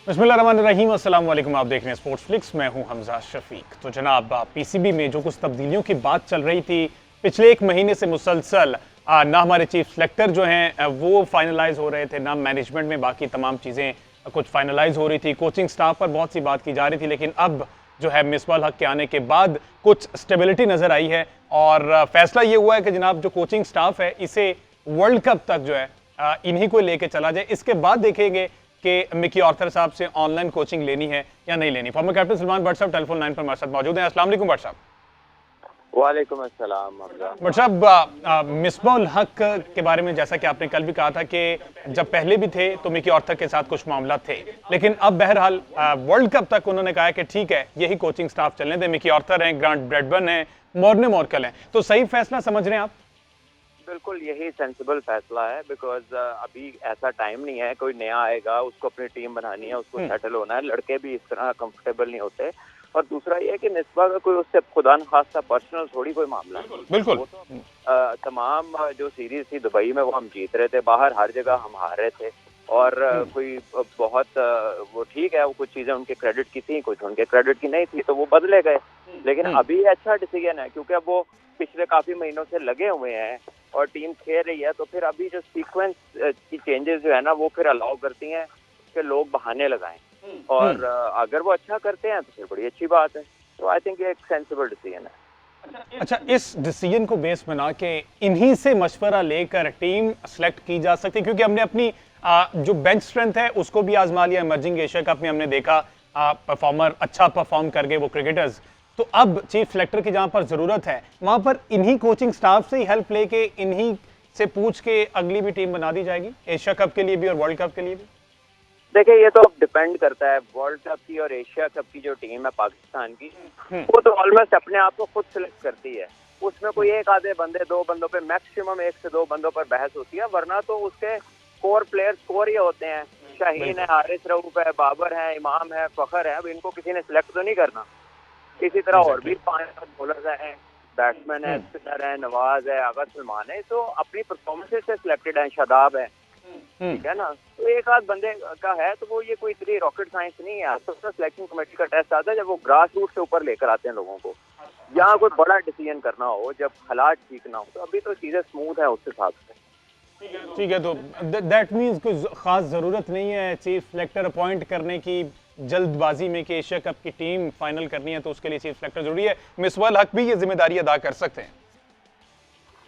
बिस्मिल्लाहिर्रहमानिर्रहीम, अस्सलाम वालेकुम। आप देख रहे हैं स्पोर्ट्स फ्लिक्स, मैं हूं हमजा शफीक। तो जनाब, पीसीबी में जो कुछ तब्दीलियों की बात चल रही थी पिछले एक महीने से मुसलसल, ना हमारे चीफ सेलेक्टर जो हैं वो फाइनलाइज हो रहे थे, ना मैनेजमेंट में बाकी तमाम चीज़ें कुछ फाइनलाइज हो रही थी। कोचिंग स्टाफ पर बहुत सी बात की जा रही थी, लेकिन अब जो है मिसबाह अल हक के आने के बाद कुछ स्टेबिलिटी नज़र आई है और फैसला ये हुआ है कि जनाब जो कोचिंग स्टाफ है इसे वर्ल्ड कप तक जो है इन्हीं को लेके चला जाए। इसके बाद देखेंगे कि मिकी आर्थर साहब से ऑनलाइन कोचिंग लेनी है या नहीं लेनी। फॉर्मर कैप्टन सलमान भट्ट साहब टेलीफोन लाइन पर हमारे साथ मौजूद हैं। अस्सलाम वालेकुम भट्ट साहब। वालेकुम अस्सलाम। भट्ट साहब, मिसबाह उल हक के बारे में जैसा कि आपने कल भी कहा था कि जब पहले भी थे तो मिकी आर्थर के साथ कुछ मामला थे, लेकिन अब बहरहाल वर्ल्ड कप तक उन्होंने कहा है कि ठीक है यही कोचिंग स्टाफ चलने दें। मिकी आर्थर हैं, ग्रांट ब्रैडबर्न हैं, मॉर्ने मॉर्कल हैं, तो सही फैसला समझ रहे हैं आप? बिल्कुल यही सेंसिबल फैसला है, बिकॉज अभी ऐसा टाइम नहीं है कोई नया आएगा, उसको अपनी टीम बनानी है, उसको सेटल होना है। लड़के भी इस तरह कंफर्टेबल नहीं होते। और दूसरा ये है कि मिसबाह का कोई उससे खुदा न खासा पर्सनल थोड़ी कोई मामला है। बिल्कुल। वो तो तमाम जो सीरीज थी दुबई में वो हम जीत रहे थे, बाहर हर जगह हम हार रहे थे। और कोई बहुत वो ठीक है, वो कुछ चीजें उनके क्रेडिट की थी, कुछ उनके क्रेडिट की नहीं थी, तो वो बदले गए। लेकिन अभी अच्छा डिसीजन है, क्योंकि अब वो पिछले काफी महीनों से लगे हुए हैं और टीम खेल रही है। तो फिर अभी जो सीक्वेंस की चेंजेस जो है ना, वो फिर अलाउ करती हैं कि लोग बहाने लगाएं। और अगर वो अच्छा करते हैं तो फिर बड़ी अच्छी बात है। तो आई थिंक ये एक सेंसिबल डिसीजन है। अच्छा, इस डिसीजन को बेस बना के इन्हीं से मशवरा लेकर टीम सेलेक्ट की जा सकती है, क्योंकि हमने अपनी जो बेंच स्ट्रेंथ है उसको भी आजमा लिया। इमर्जिंग एशिया कप में हमने देखा परफॉर्मर अच्छा परफॉर्म कर गए वो क्रिकेटर्स। तो अब चीफ सेलेक्टर की जहां पर जरूरत है वहां पर इन्हीं कोचिंग स्टाफ से ही हेल्प लेके इन्हीं से पूछ के अगली भी टीम बना दी जाएगी, एशिया कप के लिए भी और वर्ल्ड कप के लिए भी। देखिए, ये तो अब डिपेंड करता है। वर्ल्ड कप की और एशिया कप की जो टीम है पाकिस्तान की, वो तो ऑलमोस्ट अपने आप को खुद सिलेक्ट करती है। उसमें कोई एक आधे बंदे, दो बंदों पे, मैक्सिमम एक से दो बंदों पर बहस होती है, वरना तो उसके कोर प्लेयर्स कोर ही होते हैं। शाहीन है, हारिस रऊफ है, बाबर है, इमाम है, फखर है। अब इनको किसी ने सिलेक्ट तो नहीं करना। इसी तरह और भी 5 बॉलर्स हैं, बैट्समैन है, स्पिनर है, नवाज है, आगा सलमान है, तो अपनी परफॉर्मेंसेस से सिलेक्टेड है, शादाब है, ठीक है ना। तो एक आध बंदे का है, तो वो ये कोई इतनी रॉकेट साइंस नहीं है। तो सिलेक्शन कमेटी का टेस्ट आता है जब वो ग्रास रूट से ऊपर लेकर आते हैं लोगों को, यहाँ कोई बड़ा डिसीजन करना हो, जब हालात ठीक ना हो। तो अभी तो चीजें स्मूथ है उस हिसाब से। ठीक है, तो दैट मीन्स कोई खास जरूरत नहीं है चीफ सेलेक्टर अपॉइंट करने की जल्दबाजी में कि एशिया कप की टीम फाइनल करनी है तो उसके लिए चीफ सेलेक्टर जरूरी है। मिसबाह उल हक भी ये जिम्मेदारी अदा कर सकते हैं।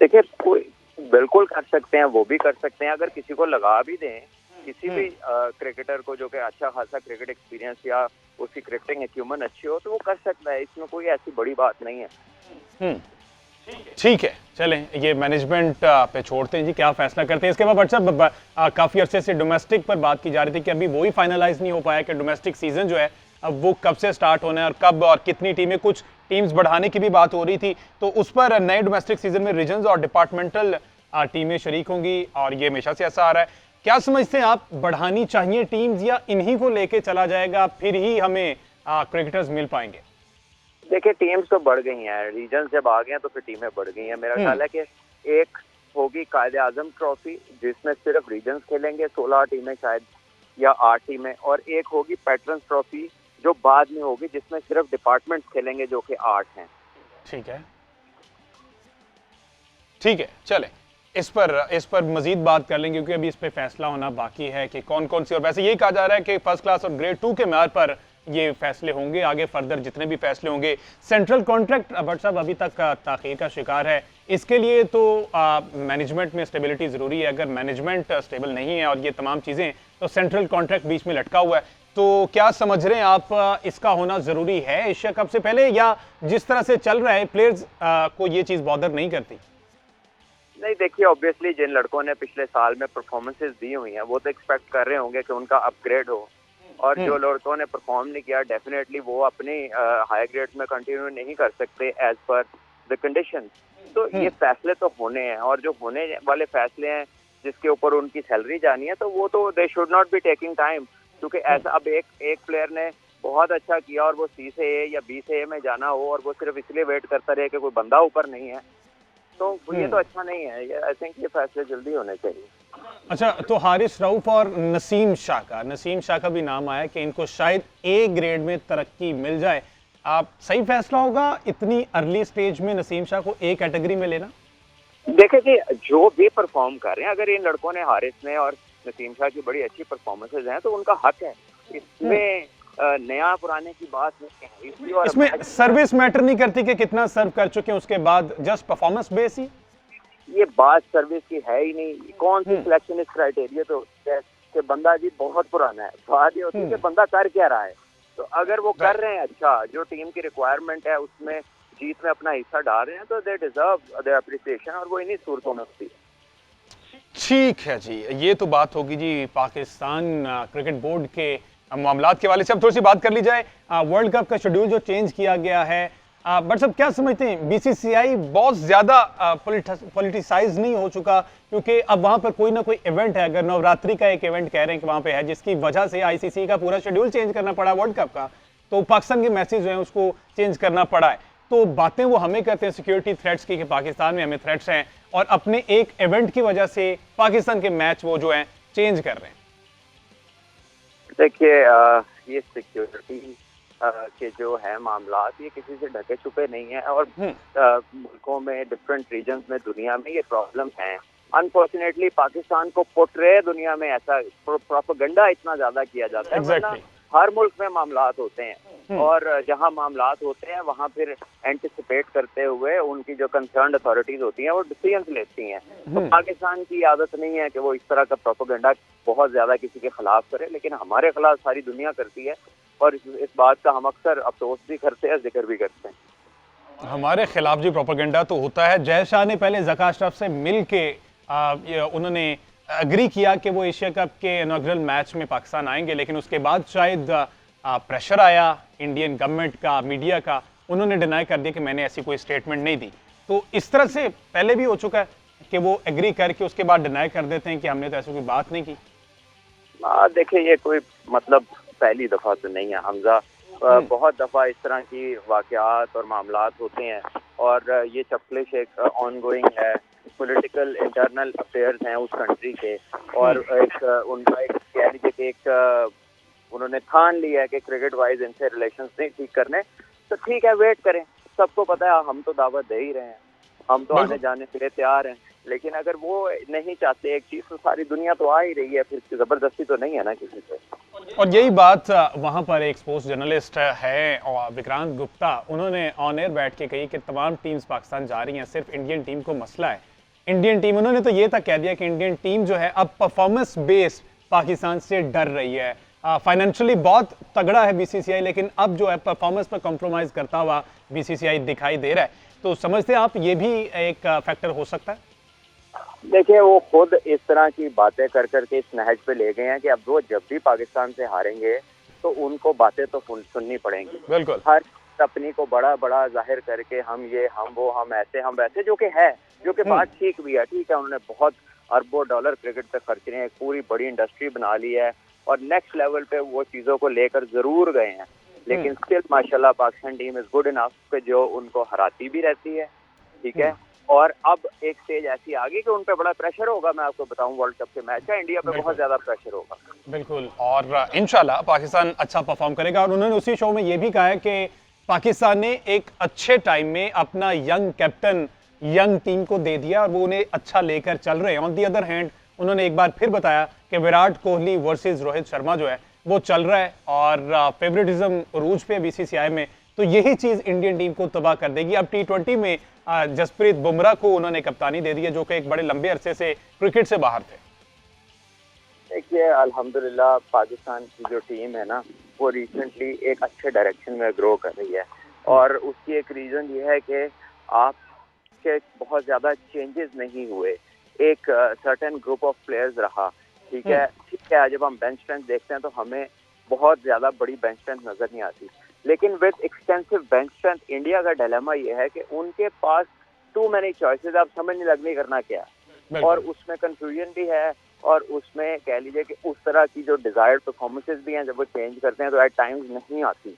देखिए, कोई बिल्कुल कर सकते हैं, वो भी कर सकते हैं। अगर किसी को लगा भी दें, किसी भी क्रिकेटर को जो कि अच्छा खासा क्रिकेट एक्सपीरियंस या उसकी क्रिकेटिंग एक्यूमेंट अच्छी हो, तो वो कर सकता है। इसमें कोई ऐसी बड़ी बात नहीं है। ठीक है, चलें ये मैनेजमेंट पे छोड़ते हैं जी, क्या फैसला करते हैं। इसके बाद व्हाट्सएप काफी अरसे से डोमेस्टिक पर बात की जा रही थी कि अभी वो ही फाइनलाइज नहीं हो पाया कि डोमेस्टिक सीजन जो है अब वो कब से स्टार्ट होना है और कब और कितनी टीमें, कुछ टीम्स बढ़ाने की भी बात हो रही थी। तो उस पर नए डोमेस्टिक सीजन में रीजन्स और डिपार्टमेंटल टीमें शरीक होंगी और ये हमेशा से ऐसा आ रहा है। क्या समझते हैं आप, बढ़ानी चाहिए टीम्स या इन्हीं को लेके चला जाएगा फिर ही हमें क्रिकेटर्स मिल पाएंगे? देखिए, टीम्स तो बढ़ गई हैं, रीजन जब आ गए हैं तो फिर टीमें बढ़ गई हैं। मेरा ख्याल है कि एक होगी कायदे आजम ट्रॉफी जिसमें सिर्फ रीजन्स खेलेंगे, 16 टीमें शायद या 8 टीमें, और एक होगी पैट्रन्स ट्रॉफी जो बाद में होगी जिसमें सिर्फ डिपार्टमेंट्स खेलेंगे जो कि 8 हैं। ठीक है, ठीक है, चले इस पर मजीद बात कर लेंगे, क्योंकि अभी इस पे फैसला होना बाकी है कि कौन कौन सी। और वैसे यही कहा जा रहा है कि फर्स्ट क्लास और ग्रेड 2 के म्यार पर ये फैसले होंगे, आगे फर्दर जितने भी फैसले होंगे। सेंट्रल कॉन्ट्रैक्ट भट्ट साहब अभी तक ताखीर का शिकार है। इसके लिए तो मैनेजमेंट में स्टेबिलिटी जरूरी है। अगर मैनेजमेंट स्टेबल नहीं है और ये तमाम चीजें, तो सेंट्रल कॉन्ट्रैक्ट बीच में लटका हुआ है। तो क्या समझ रहे हैं आप, इसका होना जरूरी है एशिया कप से पहले, या जिस तरह से चल रहा है प्लेयर्स को ये चीज बॉदर नहीं करती? नहीं, देखिए, ऑब्वियसली जिन लड़कों ने पिछले साल में परफॉर्मेंसेस दी हुई हैं वो तो एक्सपेक्ट कर रहे होंगे कि उनका अपग्रेड हो। और जो लड़कों ने परफॉर्म नहीं किया, डेफिनेटली वो अपनी हाई ग्रेड में कंटिन्यू नहीं कर सकते एज पर द कंडीशन। तो ये फैसले तो होने हैं, और जो होने वाले फैसले हैं जिसके ऊपर उनकी सैलरी जानी है, तो वो तो they should not be taking time. क्योंकि ऐसा अब एक प्लेयर ने बहुत अच्छा किया और वो सी से ए या बी से ए में जाना हो और वो सिर्फ इसलिए वेट करता रहे कि कोई बंदा ऊपर नहीं है, तो ये तो अच्छा नहीं है। आई थिंक ये फैसले जल्दी होने चाहिए। अच्छा, तो हारिस रऊफ और नसीम शाह का भी नाम आया कि इनको शायद ए ग्रेड में तरक्की मिल जाए। आप सही फैसला होगा इतनी अर्ली स्टेज में नसीम शाह को ए कैटेगरी में लेना? देखे कि जो भी परफॉर्म कर रहे हैं, अगर इन लड़कों ने, हारिस ने और नसीम शाह की बड़ी अच्छी परफॉर्मेंसेज हैं तो उनका हक है इसमें। नया पुराने की बात नहीं है इसमें सर्विस मैटर नहीं करती कि कितना सर्व कर चुके हैं उसके बाद, जस्ट परफॉर्मेंस बेस ही। ये बात सर्विस की है ही नहीं। कौन सी सिलेक्शन इस क्राइटेरिया तो कि बंदा जी बहुत पुराना है, बात ये होती है कि बंदा कर क्या रहा है। तो अगर वो कर रहे हैं अच्छा, जो टीम की रिक्वायरमेंट है उसमें जीत में अपना हिस्सा डाल रहे हैं, तो दे डिजर्व द अप्रिसिएशन, और वो इन्हीं सूरतों में होती है। ठीक है जी, ये तो बात होगी जी पाकिस्तान क्रिकेट बोर्ड के मामलात के वाले से। अब थोड़ी सी बात कर ली जाए वर्ल्ड कप का शेड्यूल जो चेंज किया गया है। बट सब क्या समझते हैं, बीसीसीआई बहुत ज्यादा पॉलिटिसाइज नहीं हो चुका? क्योंकि अब वहां पर कोई ना कोई इवेंट है, अगर नवरात्रि का एक इवेंट कह रहे हैं कि वहां पे है, जिसकी वजह से आईसीसी का पूरा शेड्यूल चेंज करना पड़ा वर्ल्ड कप का, तो पाकिस्तान के मैचेज जो है उसको चेंज करना पड़ा है। तो बातें वो हमें करते हैं सिक्योरिटी थ्रेट्स की कि पाकिस्तान में हमें थ्रेट्स हैं, और अपने एक इवेंट की वजह से पाकिस्तान के मैच वो जो है चेंज कर रहे हैं। देखिए ये सिक्योरिटी के जो है मामलात, ये किसी से ढके छुपे नहीं है, और मुल्कों में, डिफरेंट रीजन्स में, दुनिया में ये प्रॉब्लम है। अनफॉर्चुनेटली पाकिस्तान को पोर्ट्रे दुनिया में ऐसा प्रोपेगेंडा इतना ज्यादा किया जाता है। exactly. हर मुल्क में मामलात होते हैं, और जहां मामलात होते हैं वहां फिर एंटिसिपेट करते हुए उनकी जो कंसर्न अथॉरिटीज होती हैं वो डिसीजंस लेती हैं। तो पाकिस्तान की आदत नहीं है कि वो इस तरह का प्रोपेगेंडा बहुत ज्यादा किसी के खिलाफ करे, लेकिन हमारे खिलाफ सारी दुनिया करती है, और इस बात का हम अक्सर अफसोस भी करते हैं, जिक्र भी करते हैं। हमारे खिलाफ जी प्रोपेगेंडा तो होता है। जय शाह ने पहले ज़का अशरफ से मिल के उन्होंने एग्री किया कि वो एशिया कप के इनॉग्रल मैच में पाकिस्तान आएंगे, लेकिन उसके बाद शायद प्रेशर आया इंडियन गवर्नमेंट का, मीडिया का, उन्होंने डिनाई कर दिया कि मैंने ऐसी कोई स्टेटमेंट नहीं दी। तो इस तरह से पहले भी हो चुका है कि वो एग्री करके उसके बाद डिनाई कर देते हैं कि हमने तो ऐसी कोई बात नहीं की। देखिए ये कोई मतलब पहली दफा तो नहीं है हमजा, बहुत दफा इस तरह की वाकयात और मामलात होते हैं, और ये चपलिश एक ऑनगोइंग है। पॉलिटिकल इंटरनल अफेयर्स हैं उस कंट्री के, और एक उनका एक कह लीजिए कि एक उन्होंने ठान लिया है कि क्रिकेट वाइज इनसे रिलेशंस नहीं ठीक करने। तो ठीक है, वेट करें। सबको पता है हम तो दावत दे ही रहे हैं, हम तो आने जाने के लिए तैयार हैं, लेकिन अगर वो नहीं चाहते एक चीज, तो सारी दुनिया तो आ ही रही है, फिर जबरदस्ती तो नहीं है ना किसी से। और यही बात वहां पर एक स्पोर्ट्स जर्नलिस्ट है और विक्रांत गुप्ता, उन्होंने ऑन एयर बैठ के कही कि तमाम टीम्स पाकिस्तान जा रही हैं, सिर्फ इंडियन टीम को मसला है। इंडियन टीम, उन्होंने तो ये तक कह दिया कि इंडियन टीम जो है अब परफॉर्मेंस बेस्ड पाकिस्तान से डर रही है। फाइनेंशियली बहुत तगड़ा है बीसीसीआई, लेकिन अब जो है परफॉर्मेंस पर कॉम्प्रोमाइज करता हुआ बीसीसीआई दिखाई दे रहा है। तो समझते हैं आप ये भी एक फैक्टर हो सकता है? देखिए वो खुद इस तरह की बातें कर करके इस नहज पे ले गए हैं कि अब वो जब भी पाकिस्तान से हारेंगे तो उनको बातें तो सुननी पड़ेंगी। बिल्कुल, हर अपनी को बड़ा बड़ा जाहिर करके हम ये, हम वो, हम ऐसे, हम वैसे, जो कि है, जो कि बात ठीक भी है। ठीक है, उन्होंने बहुत अरबों डॉलर क्रिकेट पे खर्च रहे हैं, एक पूरी बड़ी इंडस्ट्री बना ली है, और नेक्स्ट लेवल पे वो चीजों को लेकर जरूर गए हैं, लेकिन स्टिल माशाल्लाह Pakistan team is good enough कि जो उनको हराती भी रहती है। ठीक है, और अब एक स्टेज ऐसी आ गई कि उन पे बड़ा प्रेशर होगा। मैं आपको बताऊं, वर्ल्ड कप के मैच है, इंडिया पे बहुत ज्यादा प्रेशर होगा। बिल्कुल, और इंशाल्लाह पाकिस्तान अच्छा परफॉर्म करेगा। और उन्होंने उसी शो में ये भी कहा है कि पाकिस्तान ने एक अच्छे टाइम में अपना यंग कैप्टन यंग टीम को दे दिया, और वो उन्हें अच्छा लेकर चल रहे हैं। ऑन दी अदर हैंड उन्होंने एक बार फिर बताया कि विराट कोहली वर्सेस रोहित शर्मा जो है वो चल रहा है, और फेवरेटिज्म रूज पे बीसीसीआई में, तो यही चीज इंडियन टीम को तबाह कर देगी। अब टी20 में जसप्रीत बुमराह को उन्होंने कप्तानी दे दी है, जो कि एक बड़े लंबे अरसे से क्रिकेट से बाहर थे। देखिए अल्हम्दुलिल्लाह पाकिस्तान की जो टीम है ना, वो रिसेंटली एक अच्छे डायरेक्शन में ग्रो कर रही है, और उसकी एक रीजन ये है कि आपके बहुत ज्यादा चेंजेस नहीं हुए, एक सर्टेन ग्रुप ऑफ प्लेयर्स रहा। ठीक है, जब हम बेंच स्ट्रेंथ देखते हैं तो हमें बहुत ज्यादा बड़ी बेंच स्ट्रेंथ नजर नहीं आती, लेकिन with extensive bench strength India का डिलेमा ये है कि उनके पास टू मैनी चॉइसेस, आप समझ नहीं लगनी करना क्या, और उसमें कंफ्यूजन भी है, और उसमें कह लीजिए कि उस तरह की जो डिजायर्ड परफॉर्मेंसेस भी हैं, जब वो चेंज करते हैं तो एट टाइम्स नहीं आती।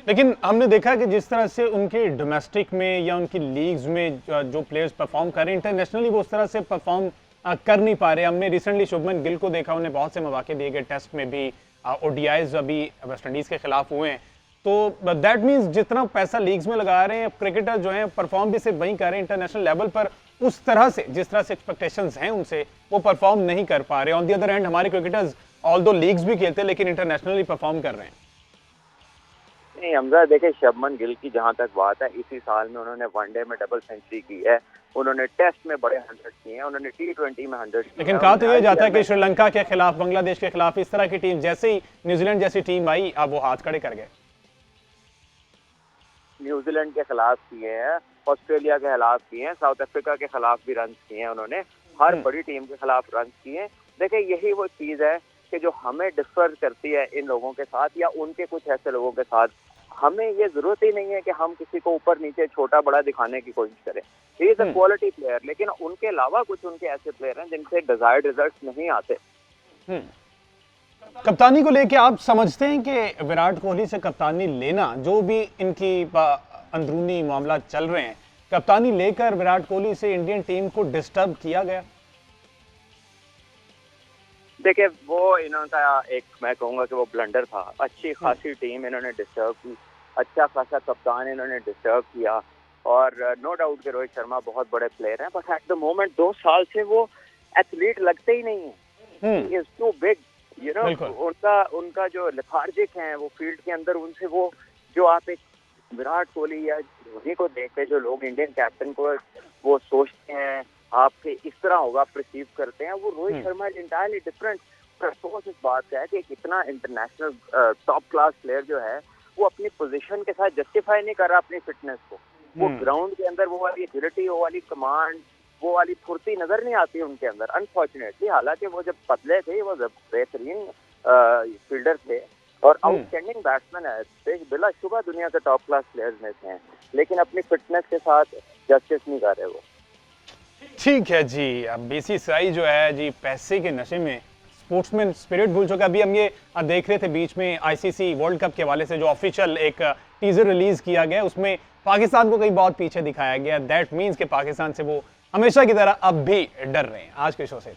लेकिन हमने देखा कि जिस तरह से उनके डोमेस्टिक में या उनकी लीग्स में जो प्लेयर्स परफॉर्म कर रहे हैं, इंटरनेशनली वो उस तरह से परफॉर्म कर नहीं पा रहे। हमने रिसेंटली शुभमन गिल को देखा, उन्हें बहुत से मौके दिए गए, टेस्ट में भी, ओडीआईज अभी वेस्ट इंडीज़ के खिलाफ हुए हैं। तो दैट मीन्स जितना पैसा लीग्स में लगा रहे हैं क्रिकेटर जो हैं, परफॉर्म भी सिर्फ वहीं कर रहे हैं इंटरनेशनल लेवल पर, उस तरह से जिस तरह से एक्सपेक्टेशंस हैं उनसे, वो परफॉर्म नहीं कर पा रहे। ऑन दी अदर हैंड हमारे क्रिकेटर्स ऑल्दो लीग्स भी खेलते हैं लेकिन इंटरनेशनली परफॉर्म कर रहे हैं। नहीं हमजा, देखिए शुभमन गिल की जहां तक बात है, इसी साल में उन्होंने वनडे में डबल सेंचुरी की है, उन्होंने टेस्ट में बड़े 100 किए हैं, उन्होंने T20 में 100 किए। लेकिन कहा तो ये जाता है कि श्रीलंका के खिलाफ, बांग्लादेश के खिलाफ, इस तरह की टीम जैसे ही न्यूजीलैंड जैसी टीम आई, अब वो हाथ खड़े कर गए। न्यूजीलैंड के खिलाफ किए हैं, ऑस्ट्रेलिया के खिलाफ किए हैं, साउथ अफ्रीका के खिलाफ भी रन किए हैं उन्होंने, हर बड़ी टीम के खिलाफ रन किए हैं। देखिए यही वो चीज है कि जो हमें डिफर करती है इन लोगों के साथ या उनके कुछ ऐसे लोगों के साथ। हमें ये जरूरत ही नहीं है कि हम किसी को ऊपर नीचे छोटा बड़ा दिखाने की कोशिश करें। He is a quality player, लेकिन उनके अलावा कुछ उनके ऐसे प्लेयर हैं जिनसे डिजायर्ड रिजल्ट्स नहीं आते। कप्तानी को लेके आप समझते हैं कि विराट कोहली से कप्तानी लेना, जो भी इनकी अंदरूनी मामला चल रहे हैं, कप्तानी लेकर विराट कोहली से इंडियन टीम को डिस्टर्ब किया गया? देखिए वो इन्होंने एक, मैं कहूँगा कि वो ब्लंडर था। अच्छी खासी टीम इन्होंने डिस्टर्ब की, अच्छा खासा कप्तान इन्होंने डिस्टर्ब किया, और नो डाउट कि रोहित शर्मा बहुत बड़े प्लेयर हैं, बट एट द मोमेंट 2 साल से वो एथलीट लगते ही नहीं है। He is too big, you know. उनका जो लेथार्जिक है वो फील्ड के अंदर, उनसे वो जो आप एक विराट कोहली या धोनी को देखते, जो लोग इंडियन कैप्टन को वो सोचते हैं आपके इस तरह होगा, परसीव करते हैं, वो Rohit Sharma is entirely different. अफसोस इस बात का है कि कितना इंटरनेशनल टॉप क्लास प्लेयर जो है वो अपनी पोजीशन के साथ जस्टिफाई नहीं कर रहा अपनी फिटनेस को। वो ग्राउंड के अंदर वो वाली एजिलिटी, वो वाली कमांड, वो वाली फुर्ती नजर नहीं आती उनके अंदर, अनफॉर्चुनेटली। हालांकि वो जब पतले थे वो बेहतरीन फील्डर थे और आउटस्टैंडिंग बैट्समैन है, बिला शुबा दुनिया के टॉप क्लास प्लेयर्स में से हैं, लेकिन अपनी फिटनेस के साथ जस्टिस नहीं कर रहे वो। ठीक है जी, अब बीसीसीआई जो है जी पैसे के नशे में स्पोर्ट्समैन स्पिरिट भूल चुका। अभी हम ये देख रहे थे बीच में आईसीसी वर्ल्ड कप के हवाले से जो ऑफिशियल एक टीजर रिलीज किया गया, उसमें पाकिस्तान को कहीं बहुत पीछे दिखाया गया। दैट मीन्स कि पाकिस्तान से वो हमेशा की तरह अब भी डर रहे हैं। आज के शो से